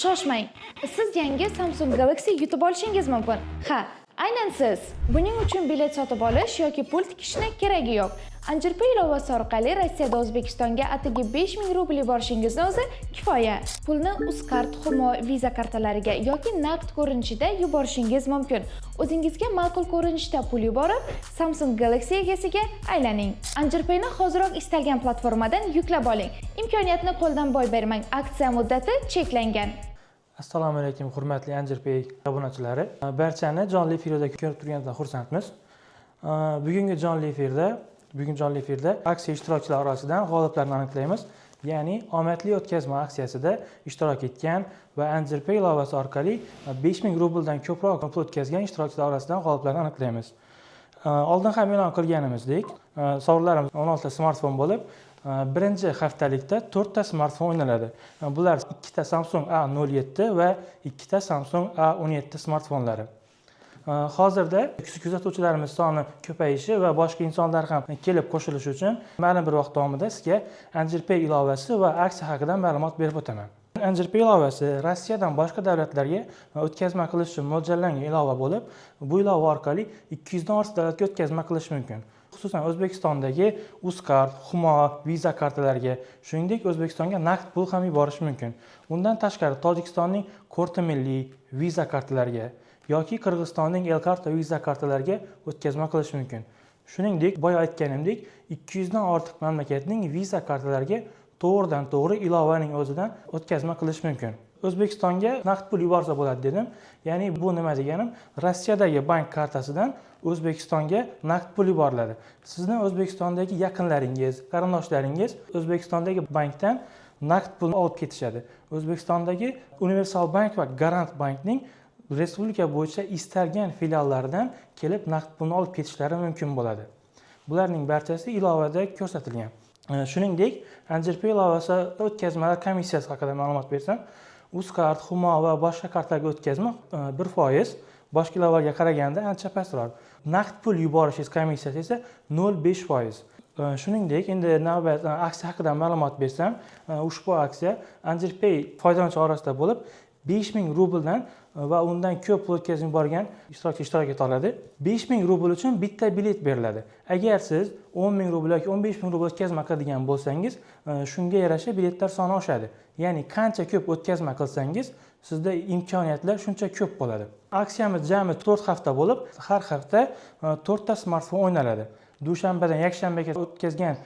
Shoshmang. Siz yangi Samsung Galaxy yutib olishingiz mumkin. Ha, aynan siz. Buning uchun bilet sotib olish yoki pul tikishni keragi yo'q. Anjirpay ilovasi orqali Rossiyada O'zbekistonga atigi 5000 rubl yuborishingizni o'zi kifoya. Pulni Uzcard, Humo, Visa kartalariga yoki naqd ko'rinishida yuborishingiz mumkin. O'zingizga ma'qul ko'rinishda pul yuborib, Samsung Galaxy egasiga aylaning. Anjirpayni hoziroq istalgan platformadan yuklab oling. Imkoniyatni qo'ldan boy bermang. Aksiya muddati cheklangan. Assalomu alaykum hurmatli Anjirpay obunachilari. Barchani jonli efirda ko'rib turganimizdan xursandmiz. Bugungi jonli efirda aksiya ishtirokchilari orasidan g'oliblarni aniqlaymiz. Ya'ni omadli o'tkazma aksiyasida ishtirok etgan va Anjirpay ilovasi orqali 5000 rubldan ko'proq pul o'tkazgan ishtirokchilar orasidan g'oliblarni aniqlaymiz. Oldin ham e'lon qilganimizdek, sovrinlarimiz 16 ta smartfon bo'lib, birinchi haftalikda 4 ta smartfon o'ynaladi. Bular 2 ta Samsung A07 va 2 ta Samsung A17 smartfonlari. Hozirda kuzatuvchilarimiz soni ko'payishi va boshqa insonlar ham kelib qo'shilishi uchun ma'lum bir vaqt davomida sizga Anjirpay ilovasi va aksiya haqida ma'lumot berib o'taman. Anjirpay ilovasi Rossiyadan boshqa davlatlarga o'tkazma qilish uchun mo'ljallangan ilova bo'lib, bu ilova orqali 200 dan ortiq davlatga o'tkazma qilish mumkin. Xususan O'zbekistondagi Uzcard, Humo, Visa kartalariga, shuningdek O'zbekistonga naqd pul ham yuborish mumkin. Undan tashqari Tojikistonning Korta milliy Visa kartalariga yoki Qirg'izistonning Elkarta Visa kartalariga o'tkazma qilish mumkin. Shuningdek, boya aytganimdek, 200 dan ortiq mamlakatning Visa kartalariga to'g'ridan-to'g'ri ilovaning o'zidan o'tkazma qilish mumkin. O'zbekistonga naqd pul yuborsa bo'ladi dedim. Ya'ni bu nima deganim? Rossiyadagi bank kartasidan O'zbekistonga naqd pul yuboriladi. Sizni O'zbekistondagi yaqinlaringiz, qarindoshlaringiz O'zbekistondagi bankdan naqd pulni olib ketishadi. O'zbekistondagi Universal Bank va Garant Bankning respublika bo'yicha istalgan filiallaridan kelib naqd pulni olib ketishlari mumkin bo'ladi. Bularning barchasi ilovada ko'rsatilgan. Shuningdek, Anjirpay ilovasi o'tkazmalar komissiyasi haqida ma'lumot bersam, Uzcard, Humo va boshqa kartalarga o'tkazma 1% boshqa ilovalarga qaraganda ancha pastroq. Naqd pul yuborishingiz komissiyasi esa 0,5%. Shuningdek, endi navbat aksiya haqida ma'lumot bersam, ushbu aksiya Anjirpay foydalanuvchi orasida bo'lib, 5000 rubldan va undan ko'p pul o'tkazib yuborgan ishtirokchi ishtirok eta oladi. 5000 rubl uchun bitta bilet beriladi. Agar siz 10000 rubl yoki 15000 rubl o'tkazma qiladigan bo'lsangiz, shunga yarasha biletlar soni oshadi. Ya'ni qancha ko'p o'tkazma qilsangiz, sizda imkoniyatlar shuncha ko'p bo'ladi. Aksiyamiz jami 4 hafta bo'lib, har hafta 4 ta smartfon o'ynaladi. Dushanbadan yakshanbaga o'tkazgan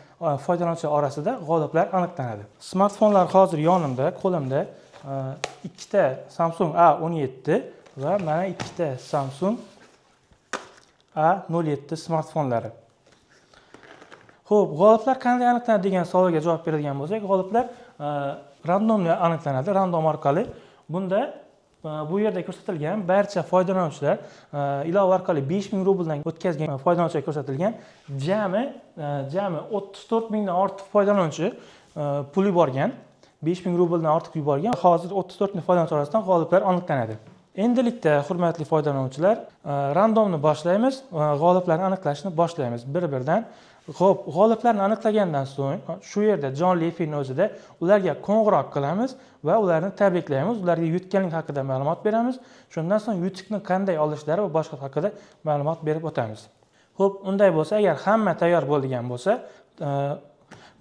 foydalanuvchilar orasida g'oliblar aniqlanadi. Smartfonlar hozir yonimda, qo'limda. 2 ta Samsung A17 va mana 2 ta Samsung A07 smartfonlari. Xo'p, g'oliblar qanday aniqlanadi degan savolga javob beradigan bo'lsak, g'oliblar randomli aniqlanadi, random orqali. Bunda bu yerda ko'rsatilgan barcha foydalanuvchilar ilova orqali 5000 rubldan o'tkazgan foydalanuvchilar ko'rsatilgan. Jami 34000 dan ortiq foydalanuvchi pul yuborgan. 5000 rubldan ortiq yuborgan. Hozir 34 ming foydalanuvchi orasidan g'oliblar aniqlanadi. Endilikda hurmatli foydalanuvchilar, randomni boshlaymiz, g'oliblarni aniqlashni boshlaymiz bir-birdan. Xo'p, g'oliblarni aniqlagandan so'ng shu yerda jonli efirning o'zida ularga qo'ng'iroq qilamiz va ularni tabriklaymiz, ularga yutganlik haqida ma'lumot beramiz. Shundan so'ng yutuqni qanday olishlari va boshqa haqida ma'lumot berib o'tamiz. Xo'p, unday bo'lsa, agar hamma tayyor bo'lgan bo'lsa,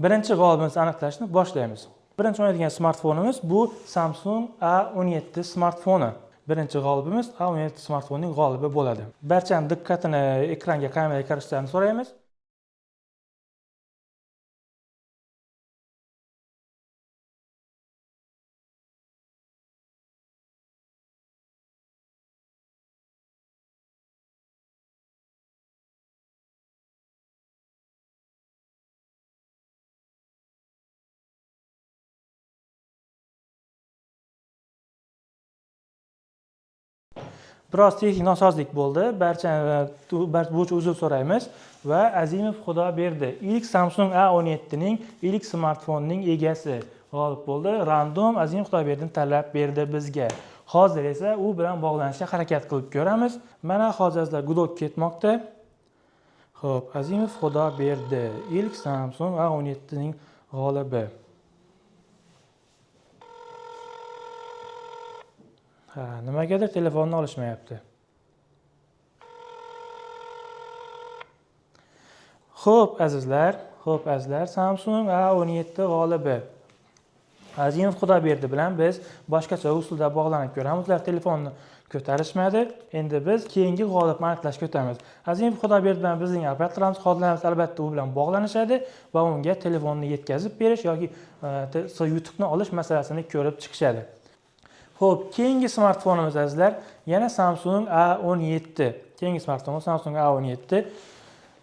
birinchi g'olibimizni aniqlashni boshlaymiz. Birinchi o'ynaydigan smartfonimiz bu Samsung A17 smartfoni. Birinchi g'olibimiz A17 smartfonining g'olibi bo'ladi. Barchaning diqqatini ekranga, kameraga qaratishni so'raymiz. Biroz texnik nosozlik bo'ldi. Barcha uzr so'raymiz va Azimov Xudoberdi ilk Samsung A17ning ilk smartfonining egasi g'olib bo'ldi. Random Azimov Xudoberdining tanlab berdi bizga. Hozir esa u bilan bog'lanishga harakat qilib ko'ramiz. Mana hozirlar gudok ketmoqda. Xo'p, Azimov Xudoberdi ilk Samsung A17ning g'olibi. Ha, nimagadir telefonni olishmayapti. Xo'p, azizlar, Samsung A17 g'olibi Azimov Xudoberdi bilan biz boshqacha usulda bog'lanib ko'ramiz. Ular telefonni ko'tarishmadi. Endi biz keyingi g'olibni aniqlashga o'tamiz. Azimov Xudoberdi bilan bizning operatorlarimiz, xodimlarimiz albatta u bilan bog'lanishadi va unga telefonni yetkazib berish yoki YouTube'ni olish masalasini ko'rib chiqishadi. Xo'p, keyingi smartfonimiz azizlar, yana Samsung A17. Keyingi smartfonimiz Samsung A17.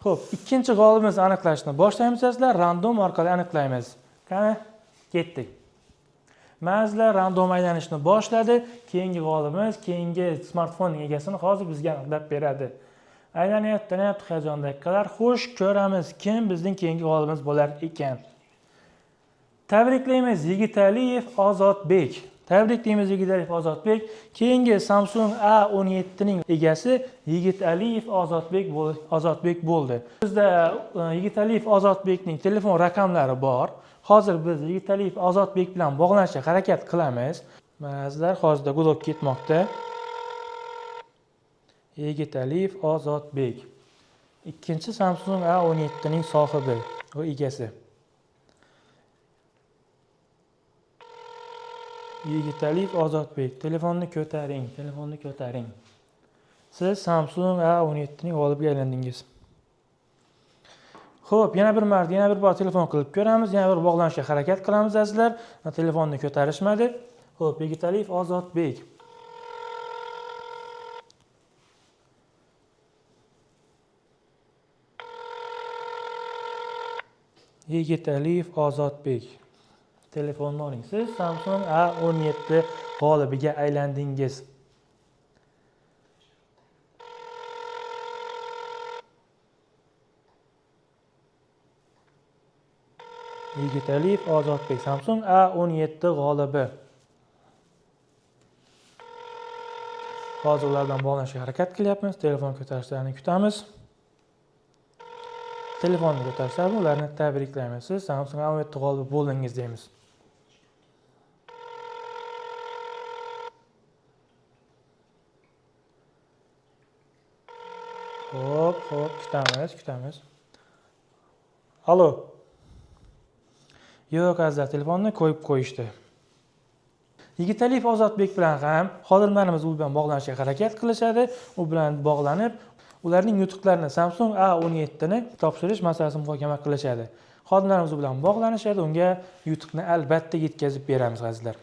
Xo'p, ikkinchi g'olibimizni aniqlashni boshlaymiz azizlar. Random orqali aniqlaymiz. Qani, ketdik. Mazlar random aylanishni boshladi. Keyingi g'olibimiz keyingi smartfonning egasini hozir bizga aniqlab beradi. Aylanyapti, hayajonda dakikalar. Xo'sh, ko'ramiz kim bizning keyingi g'olibimiz bo'lar ekan. Tabriklaymiz Yigitaliyev Ozodbek. Keyingi Samsung A17 ning egasi Yigitaliyev Ozodbek bo'ldi. Bizda Yigitaliyev Ozodbekning telefon raqamlari bor. Hozir biz Yigitaliyev Ozodbek bilan bog'lanishga harakat qilamiz. Mazlar hozirda gudok ketmoqda. Yigitaliyev Ozodbek. Ikkinchi Samsung A17 ning sohibi, o egasi. Yigitaliyev Ozodbek, telefonni ko'taring. Siz Samsung A17 ning g'olibiga aylandingiz. Xo'p, yana bir bor telefon qilib ko'ramiz, yana bir bog'lanishga harakat qilamiz azizlar. Telefonni ko'tarishmadi. Xo'p, Yigitaliyev Ozodbek. Telefonni oling. Siz Samsung A17 g'olibiga aylandingiz. Yigitaliyev Ozodbek, Samsung A17 g'olibi. Hozir ulardan bog'lanishga harakat qilyapmiz. Telefon ko'tarishlarini kutamiz. Telefonni ko'tarishlar, ularni tabriklaymiz. Siz Samsung A17 g'olibi bo'ldingiz deymiz. Xo'p, kutamiz. Alo. Yo'q, azizlar, telefonni qo'yib qo'yishdi. Yigitaliyev Ozodbek bilan ham xodimlarimiz u bilan bog'lanishga harakat qilishadi. U bilan bog'lanib, ularning yutuqlarini Samsung A17 ni topshirish masalasini muhokama qilishadi. Xodimlarimiz bilan bog'lanishadi, unga yutuqni albatta yetkazib beramiz azizlar.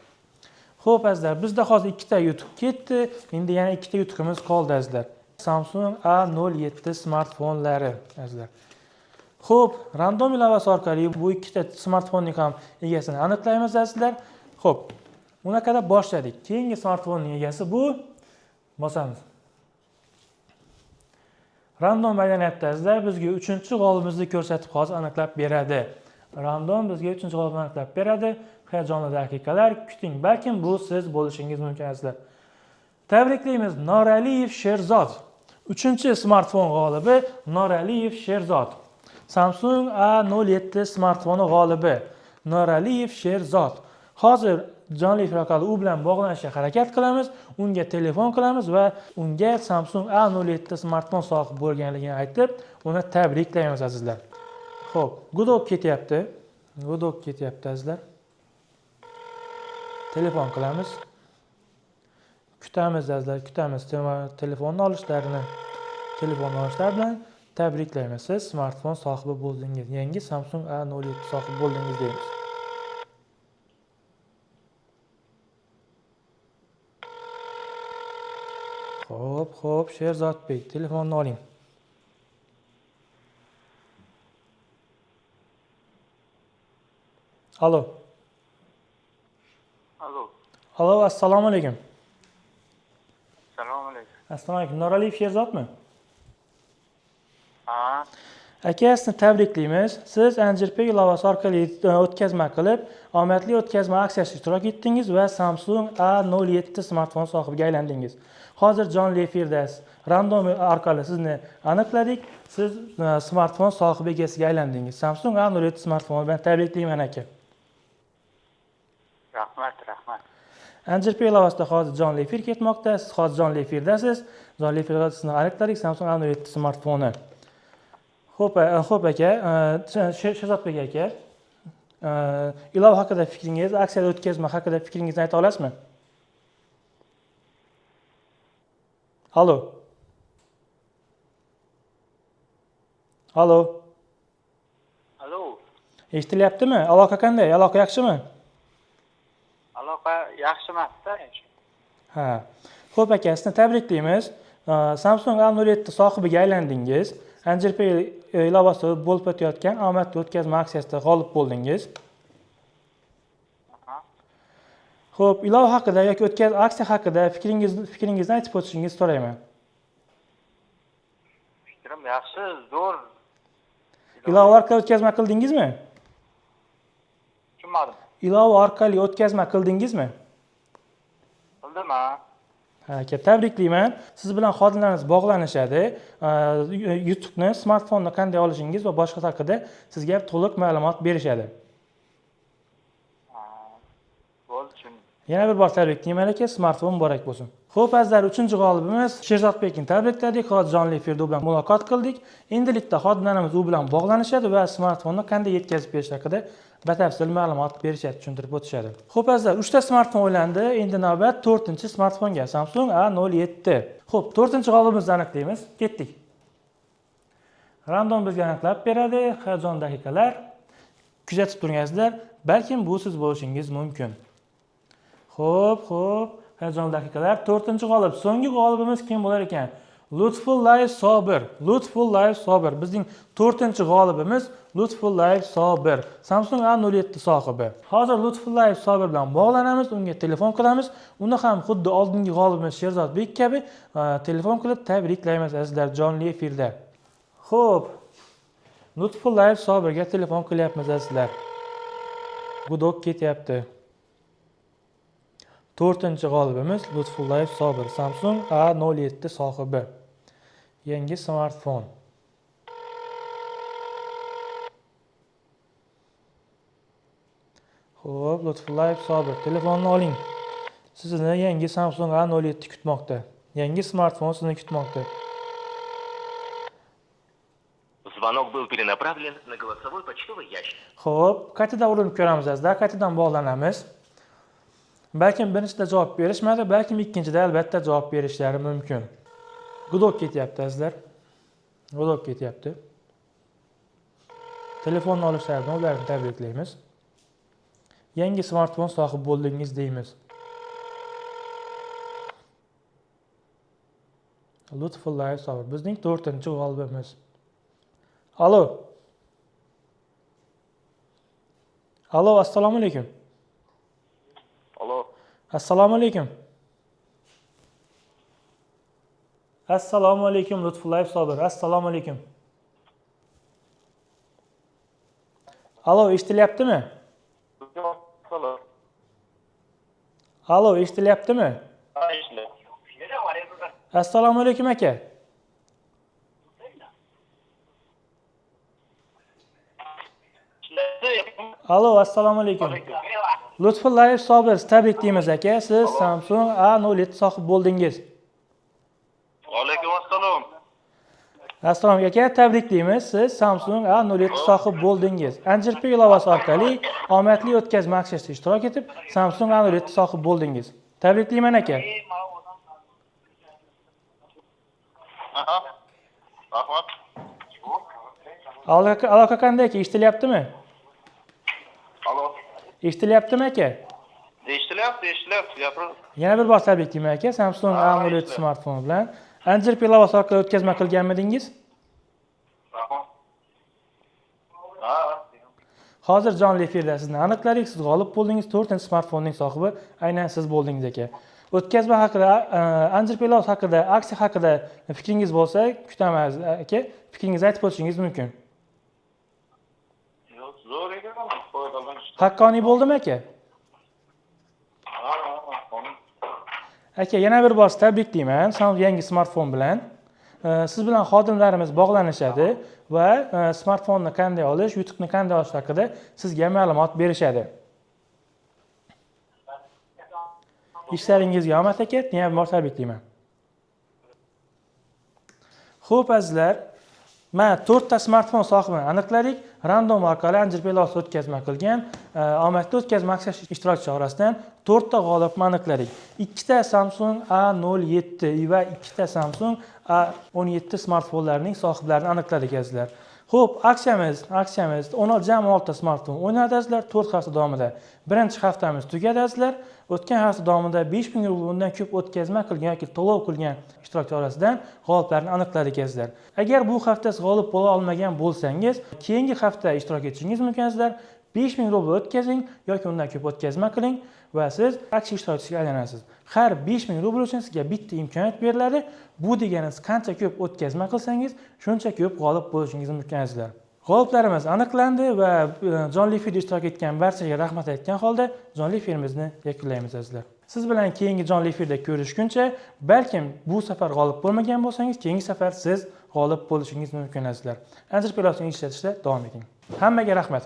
Xo'p azizlar, bizda hozir ikkita yutuq ketdi. Endi yana ikkita yutuqimiz qoldi azizlar. Samsung A07 smartfonlari azizlar. Xo'p, random ilovasi orqali bu ikkita smartfonning ham egasini aniqlaymiz azizlar. Xo'p, buna qadar boshladik. Keyingi smartfonning egasi bu. Bosamiz. Random aylanyapti azizlar, bizga 3-g'olibimizni ko'rsatib hozir aniqlab beradi. Random bizga 3-g'olibni aniqlab beradi. Hayajonli daqiqalar kuting, balkim bu siz bo'lishingiz mumkin azizlar. Tabriklaymiz Noraliyev Sherzod. 3-smartfon g'olibi Noraliyev Sherzod. Samsung A07 smartfoni g'olibi Noraliyev Sherzod. Hozir jonli efir orqali u bilan bog'lanishga harakat qilamiz, unga telefon qilamiz va unga Samsung A07 smartfon sohibi bo'lganligini aytib, uni tabriklaymiz azizlar. Xo'p, gudok ketyapti azizlar. Telefon qilamiz. Kutamiz azizlar, telefonni olishlarini. Telefon olishlar bilan tabriklaymiz. Siz smartfon sohibi bo'ldingiz. Yangi Samsung A07 sohibi bo'ldingiz deymiz. Xo'p, Sherzodbek, telefonni oling. Alo, assalomu alaykum. Assalomu alaykum. Assalomu alaykum. Noraliyev Sherzodmi? Ha. Aka, sizni tabriklaymiz. Siz Anjirpay ilovasi orqali o'tkazma qilib, omadli o'tkazma aksiyasida ishtirok etdingiz va Samsung A07 smartfon sohibiga aylandingiz. Hozir jonli efirdasiz. Random orqali sizni aniqladik. Siz smartfon sohibi egasiga aylandingiz. Samsung A07 smartfoni bilan tabriklayman aka. Rahmat. Anjirpay ilovasida hozir jonli efir ketmoqda. Siz hozir jonli efirdasiz. Jonli efirda sizni aniqladik Samsung A07 smartfoni. Xo'p aka, Shahzodbek aka, ilova haqida fikringiz, aksiyada o'tkazma haqida fikringizni ayta olasizmi? Alo. Alo. Alo, Eshitilyaptimi? Aloqa qanday? Aloqa yaxshimi? aloqa yaxshi emas-da. Ha. Xo'p aka, sizni tabriklaymiz. Samsung A07 sohibiga aylandingiz. Anjirpay ilovasi bo'lib o'tayotgan omadli o'tkazma aksiyasida g'olib bo'ldingiz. Xo'p, ilova haqida yoki aksiya haqida fikringizni aytib o'tishingizni so'rayman. Fikrim yaxshi, zo'r. Ilova orqali o'tkazma qildingizmi? Tushunmadim. Ilova orqali o'tkazma qildingizmi? Qildim ha. Aka, tabriklayman. Siz bilan xodimlarimiz bog'lanishadi. YouTube'ni, smartfonni qanday olishingiz va boshqa haqida sizga to'liq ma'lumot berishadi. Bo'ldi, tushundim. Yana bir bor tabriklayman aka, smartfon muborak bo'lsin. Xo'p, azizlar, 3-g'olibimiz Sherzodbekni tabrikladik. Hozir jonli efirda u bilan muloqot qildik. Endilikda xodimlarimiz u bilan bog'lanishadi va smartfonni qanday yetkazib berish haqida batafsil ma'lumot berishadi, tushuntirib o'tishadi. Xo'p, azizlar, 3 ta smartfon o'ylandi. Endi navbat 4-smartfonga, Samsung A07. Xo'p, 4-g'olibimizni aniqlaymiz. Ketdik. Random bizga aniqlab beradi. Hayajon daqiqalar. Kuzatib turgansizlar. Balkim bu siz bo'lishingiz mumkin. Xo'p, hayajon daqiqalar. 4-g'olib. So'nggi g'olibimiz kim bo'lar ekan? Lutfullayev Sobir. Lutfullayev Sobir. Bizning 4-g'olibimiz Lutfullayev Sobir. Samsung A07 sohibi. Hozir Lutfullayev Sobir bilan bog'lanamiz, unga telefon qilamiz. Uni ham xuddi oldingi g'olibimiz Sherzodbek kabi telefon qilib tabriklaymiz azizlar jonli efirda. Xo'p. Lutfullayev Sobirga telefon qilyapmiz azizlar. Gudok ketyapti. 4-g'olibimiz Lutfullayev Sobir, Samsung A07 sohibi. Yangi smartfon. Xo'p, Lutfullayev Sobir, telefonni oling. Sizni yangi Samsung A07 kutmoqda. Yangi smartfon sizni kutmoqda. Звонок был перенаправлен на голосовой почтовый ящик. Xo'p, qaytadan urinib ko'ramiz azizlar, qaytadan bog'lanamiz. Balkim birinchida javob berishmadi, balkim ikkinchida albatta javob berishlari mumkin. Gudok ketyapti azizlar. Gudok ketyapti. Telefonni olishlaridan ularni tabriklaymiz. Yangi smartfon sohibi bo'ldingiz deymiz. Lutfullayev Sobir bizning 4-g'olibimiz. Alo. Alo, assalomu alaykum. Alo. Assalomu alaykum. Assalomu alaykum Lutfullayev Sobir. Assalomu alaykum. Alo, eshitilyaptimi? Alo, eshitilyaptimi? Assalomu alaykum aka. Alo, assalomu alaykum. Lutfullayev Sobir, tabriklaymiz aka. Siz Samsung A07 sohibi bo'ldingiz. Alaykum assalom. Assalom aka, tabriklaymiz. Siz Samsung A07 sohibi bo'ldingiz. Anjirpay ilovasi orqali omadli o'tkazma aksiyasida ishtirok etib, Samsung A07 sohibi bo'ldingiz. Tabriklayman aka. Aha. Rahmat. Aloqa qanday aka? Eshitilyaptimi? Alo. Eshitilyaptimi aka? Eshitilyapti. Gapir. Yana bir bor tabriklayman aka. Samsung A07 smartfoni bilan Anjirpay ilovasi orqali o'tkazma qilganmidingiz? Rahmat. Hozir jonli efirda sizni aniqladik. Siz g'olib bo'ldingiz. 4-smartfonning sohibi aynan siz bo'ldingiz aka. O'tkazma haqida, Anjirpay ilovasi haqida, aksiya haqida fikringiz bo'lsa, kutamiz aka. Fikringizni aytib o'tishingiz mumkin. Zo'r ekan, foydalanishdi. Haqqoniy bo'ldimi aka? Aka, yana bir bor tabriklayman. Yangi smartfon bilan. Siz bilan xodimlarimiz bog'lanishadi va smartfonni qanday olish, YouTube'ni qanday olish haqida sizga ma'lumot berishadi. ishlaringizga omad aka, yana bor tabriklayman. Xo'p azizlar, mana 4 ta smartfon sohibini aniqladik. Random orqali Anjirpay loyihasi o'tkazma qilgan omadli o'tkazma aksiyasi ishtirokchilari orasidan 4 ta g'olibni aniqladik. 2 ta Samsung A07 va 2 ta Samsung A17 smartfonlarining sohiblarini aniqladik azizlar. Xo'p, aksiyamiz jami 6 ta smartfon o'ynadi azizlar 4 hafta davomida. Birinchi haftamiz tugadi azizlar. O'tgan hafta davomida 5000 rubl undan ko'p o'tkazma qilgan yoki to'lov qilgan ishtirokchilar orasidan g'oliblarni aniqladik azizlar. Agar bu hafta siz g'olib bo'la olmagan bo'lsangiz, keyingi hafta ishtirok etishingiz mumkin azizlar. 5000 rubl o'tkazing yoki undan ko'p o'tkazma qiling va siz aksiya ishtirokchisiga aylanasiz. Har 5000 rubl uchun sizga bitta imkoniyat beriladi. Bu degani siz qancha ko'p o'tkazma qilsangiz, shuncha ko'p g'olib bo'lishingiz mumkin azizlar. G'oliblarimiz aniqlandi va jonli efirda ishtirok etgan barchaga rahmat aytgan holda jonli efirimizni yakunlaymiz azizlar. Siz bilan keyingi jonli efirda ko'rishguncha, balkim bu safar g'olib bo'lmagan bo'lsangiz, keyingi safar siz g'olib bo'lishingiz mumkin azizlar. Anjirpay loyihasini ishlatishda davom eting. Hammaga rahmat.